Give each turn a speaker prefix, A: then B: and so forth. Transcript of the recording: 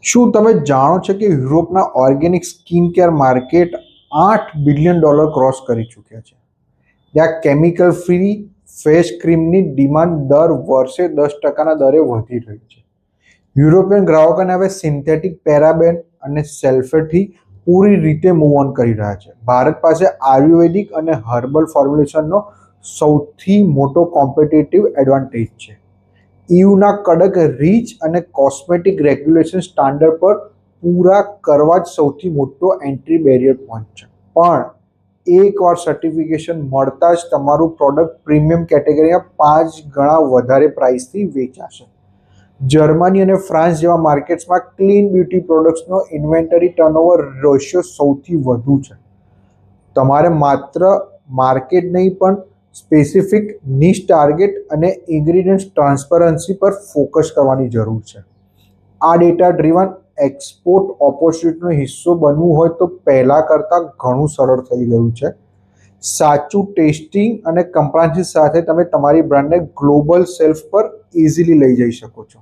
A: શું તમે જાણો છો કે યુરોપના organic skin care market $8 billion cross કરી ચૂક્યા છે? ત્યાં કેમિકલ ફ્રી ફેસ ક્રીમની ડિમાન્ડ દર વર્ષે 10%ના દરે વધી રહી છે. યુરોપિયન ગ્રાહકોને હવે સિન્થેટિક પેરાબેન અને સલ્ફેટથી પૂરી રીતે મૂવ ઓન કરી રહ્યા છે. ભારત પાસે આયુર્વેદિક અને હર્બલ ફોર્મ્યુલેશનનો સૌથી મોટો કોમ્પિટિટિવ એડવાન્ટેજ છે. ઇયુના કડક રીચ અને કોસ્મેટિક રેગ્યુલેશન સ્ટાન્ડર્ડ પર પૂરા કરવા જ સૌથી મોટો એન્ટ્રી બેરિયર પોઈન્ટ છે. પણ એકવાર સર્ટિફિકેશન મળતા જ તમારું પ્રોડક્ટ પ્રીમિયમ કેટેગરીમાં 5 ગણા વધારે પ્રાઇસથી વેચાશે. જર્મની અને ફ્રાન્સ જેવા માર્કેટ્સમાં ક્લીન બ્યુટી પ્રોડક્ટ્સનો ઇન્વેન્ટરી ટર્નઓવર રેશિયો સૌથી વધુ છે. તમારે માત્ર માર્કેટ નહીં પણ સ્પેસિફિક નિશ ટાર્ગેટ અને ઇન્ગ્રીડિયન્ટ ટ્રાન્સપરન્સી પર ફોકસ કરવાની જરૂર છે. આ ડેટા ડ્રીવન એક્સપોર્ટ ઓપોર્ચ્યુનિટીનો હિસ્સો બનવું હોય તો પહેલાં કરતાં ઘણું સરળ થઈ ગયું છે. સાચું ટેસ્ટિંગ અને કમ્પ્લાયન્સ સાથે તમે તમારી બ્રાન્ડને ગ્લોબલ શેલ્ફ પર ઇઝીલી લઈ જઈ શકો છો.